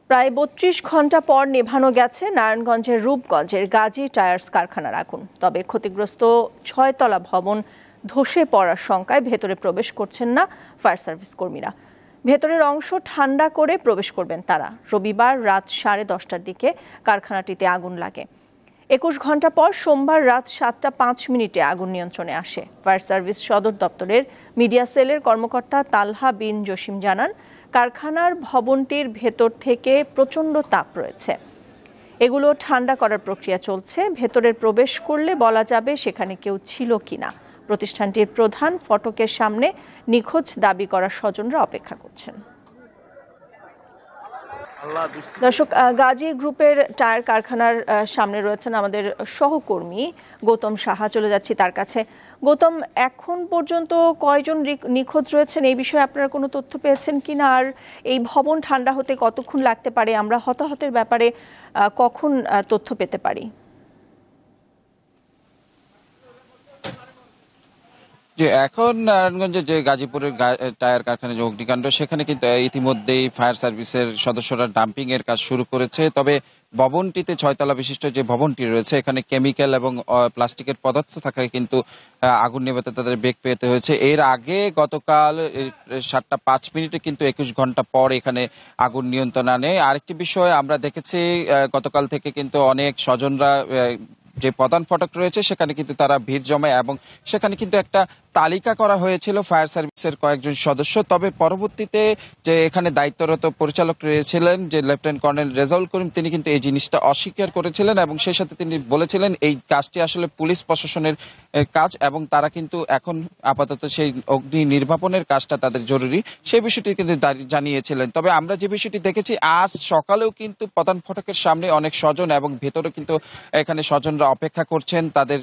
প্রায় ৩২ ঘন্টা পর নেভানো গেছে নারায়ণগঞ্জের রূপগঞ্জের গাজী টায়ার্স কারখানার আগুন। তবে ক্ষতিগ্রস্ত ৬ তলা ভবন ধসে পড়ার শঙ্কায় ভেতরে প্রবেশ করছেন না ফায়ার সার্ভিস কর্মীরা। ভেতরের অংশ ঠান্ডা করে প্রবেশ করবেন তারা। রবিবার রাত 10:30টার দিকে কারখানাটিতে আগুন লাগে। ২১ ঘন্টা পর সোমবার রাত 7:05 আগুন নিয়ন্ত্রণে আসে। ফায়ার সার্ভিস সদর দপ্তরের মিডিয়া সেলের কর্মকর্তা তালহা বিন জসিম জানান, কারখানার ভবনটির ভেতর থেকে প্রচণ্ড তাপ রয়েছে। এগুলো ঠান্ডা করার প্রক্রিয়া চলছে। ভেতরের প্রবেশ করলে বলা যাবে সেখানে কেউ ছিল কিনা। প্রতিষ্ঠানটির প্রধান ফটকের সামনে নিখোঁজ দাবি করা স্বজনরা অপেক্ষা করছেন। দর্শক, গাজী গ্রুপের টায়ার কারখানার সামনে রয়েছেন আমাদের সহকর্মী গৌতম সাহা। চলে যাচ্ছি তার কাছে। গৌতম, এখন পর্যন্ত কয়জন নিখোঁজ রয়েছেন এই বিষয়ে আপনারা কোনো তথ্য পেয়েছেন কিনা? আর এই ভবন ঠান্ডা হতে কতক্ষণ লাগতে পারে? আমরা হতাহতের ব্যাপারে কখন তথ্য পেতে পারি? যে এখন নারায়ণগঞ্জে যে গাজীপুরের টায়ার কারখানার যে অগ্নিকাণ্ড, সেখানে কিন্তু ইতিমধ্যেই ফায়ার সার্ভিসের সদস্যরা ডাম্পিং এর কাজ শুরু করেছে। তবে ভবনটিতে ৬ তলা বিশিষ্ট যে ভবনটি রয়েছে, এখানে কেমিক্যাল এবং প্লাস্টিকের পদার্থ থাকায় কিন্তু আগুন নেভাতে তাদের বেগ পেতে হয়েছে। এর আগে গতকাল 7:05 কিন্তু ২১ ঘন্টা পর এখানে আগুন নিয়ন্ত্রণ আনে। আরেকটি বিষয় আমরা দেখেছি, গতকাল থেকে কিন্তু অনেক স্বজনরা যে প্রধান ফটক রয়েছে সেখানে কিন্তু তারা ভিড় জমায় এবং সেখানে কিন্তু একটা তালিকা করা হয়েছিল ফায়ার সার্ভিসের কয়েকজন সদস্য। তবে পরবর্তীতে যে এখানে দায়িত্বরত পরিচালক রয়েছিলেন, যে লেফটেন্যান্ট কর্নেল রেজাউল করিম, তিনি কিন্তু এই জিনিসটা অস্বীকার করেছিলেন এবং সেই সাথে তিনি বলেছিলেন এই কাজটি আসলে পুলিশ প্রশাসনের কাজ এবং তারা কিন্তু এখন আপাতত সেই অগ্নি নির্বাপনের কাজটা তাদের জরুরি, সেই বিষয়টি কিন্তু জানিয়েছিলেন। তবে আমরা যে বিষয়টি দেখেছি, আজ সকালেও কিন্তু প্রধান ফটকের সামনে অনেক স্বজন এবং ভেতরে কিন্তু এখানে স্বজনরা অপেক্ষা করছেন তাদের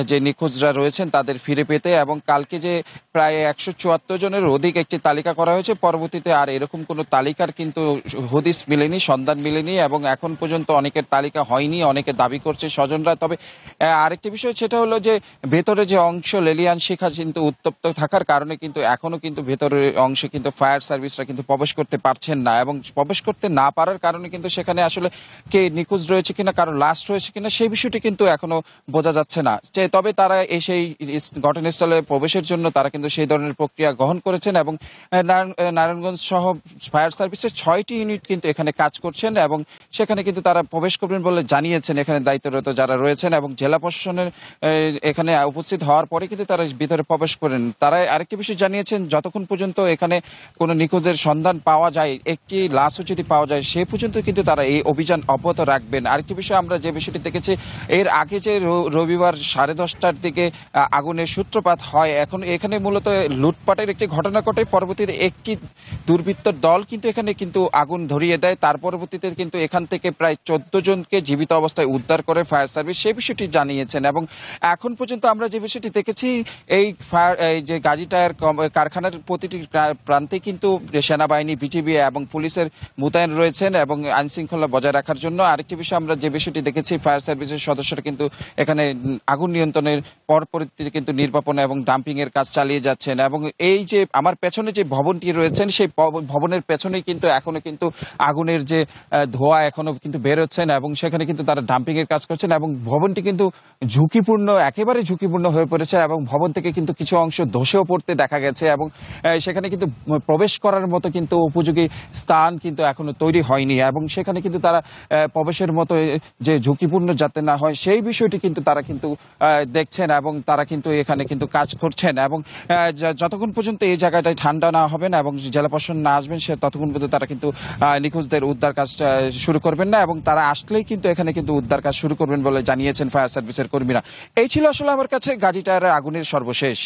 যে নিখোঁজরা রয়েছেন তাদের ফিরে পেতে। এবং কালকে যে প্রায় ১৭৪ জনের অধিক একটি তালিকা করা হয়েছে, পরবর্তীতে আর এরকম কোনো তালিকার কিন্তু হদিস মিলেনি, সন্ধান মিলেনি এবং এখন পর্যন্ত অনেকের তালিকা হয়নি, অনেকে দাবি করছে স্বজনরা। তবে আরেকটি বিষয় সেটা হলো যে ভেতরে যে অংশ লেলিয়ান শিখা কিন্তু উত্তপ্ত থাকার কারণে কিন্তু এখনো কিন্তু ভেতরের অংশে কিন্তু ফায়ার সার্ভিসরা কিন্তু প্রবেশ করতে পারছেন না এবং প্রবেশ করতে না পারার কারণে কিন্তু সেখানে আসলে কে নিখোঁজ রয়েছে কিনা, কারো লাশ রয়েছে কিনা, সেই বিষয়টি কিন্তু এখনো বোঝা যাচ্ছে না। তবে তারা সেই ঘটনাস্থলে প্রবেশের জন্য তারা কিন্তু সেই ধরনের প্রক্রিয়া গ্রহণ করেছেন এবং নারায়ণগঞ্জ সহ ফায়ার সার্ভিসের ৬টি ইউনিট কিন্তু এখানে কাজ করছেন এবং সেখানে কিন্তু তারা প্রবেশ করবেন বলে জানিয়েছেন এখানে দায়িত্বরত যারা রয়েছেন এবং জেলা প্রশাসনের এখানে উপস্থিত হওয়ার পরে কিন্তু তারা ভিতরে প্রবেশ করেন। তারা আরেকটি বিষয় জানিয়েছেন, যতক্ষণ পর্যন্ত এখানে কোনো নিখোঁজের সন্ধান পাওয়া যায়, একটি লাশও যদি পাওয়া যায়, সে পর্যন্ত কিন্তু তারা এই অভিযান অব্যাহত রাখবেন। আরেকটি বিষয় আমরা যে বিষয়টি দেখেছি, এর আগে যে রবিবার 10:30টার দিকে আগুনের সূত্রপাত হয়, এখন এখানে মূলত লুটপাটের একটি ঘটনা ঘটে। পরবর্তীতে একটি দুর্বৃত্ত দল কিন্তু এখানে কিন্তু আগুন ধরিয়ে দেয়। তার পরবর্তীতে কিন্তু এখান থেকে প্রায় ১৪ জনকে জীবিত অবস্থায় উদ্ধার করে ফায়ার সার্ভিস, সেই বিষয়টি জানিয়েছেন। এবং এখন পর্যন্ত আমরা যে বিষয়টি দেখেছি, এই যে গাজী টায়ার কারখানার প্রতিটি প্রান্তে কিন্তু সেনাবাহিনী, বিজিবি এবং পুলিশের মোতায়েন রয়েছেন এবং আইন শৃঙ্খলা বজায় রাখার জন্য। আরেকটি বিষয় আমরা যে বিষয়টি দেখেছি, ফায়ার সার্ভিসের সদস্যরা কিন্তু এখানে আগুন নিয়ন্ত্রণের পরবর্তীতে কিন্তু নির্বাপন এবং ডাম্পিং এর কাজ চালিয়ে যাচ্ছেন। এবং এই যে আমার পেছনে যে ভবনটি রয়েছেন, সেই ভবনের পেছনেই কিন্তু এখনো কিন্তু আগুনের যে ধোঁয়া এখনো কিন্তু বের হচ্ছেন এবং সেখানে কিন্তু তারা ডাম্পিং এর কাজ করছেন এবং ভবনটি কিন্তু ঝুঁকিপূর্ণ, একেবারে ঝুঁকিপূর্ণ হয়ে পড়েছে এবং ভবন থেকে কিন্তু কিছু অংশ ধসেও পড়তে দেখা গেছে এবং সেখানে কিন্তু প্রবেশ করার মতো কিন্তু উপযোগী স্থান কিন্তু এখনো তৈরি হয়নি এবং সেখানে কিন্তু তারা প্রবেশের মতো যে ঝুঁকিপূর্ণ যাতে না হয় সেই বিষয়টি কিন্তু তারা কিন্তু দেখছেন এবং তারা কিন্তু এখানে কিন্তু কাজ করছেন। এবং যতক্ষণ পর্যন্ত এই জায়গাটায় ঠান্ডা না হবেন এবং জেলা প্রশাসন না আসবেন, সে ততক্ষণ পর্যন্ত তারা কিন্তু নিখোঁজদের উদ্ধার কাজটা শুরু করবেন না এবং তারা আসলেই কিন্তু এখানে কিন্তু উদ্ধার কাজ শুরু করবেন বলে জানিয়েছেন ফায়ার সার্ভিসের কর্মীরা। এই ছিল আসলে আমার কাছে গাজী টায়ারের আগুনের সর্বশেষ।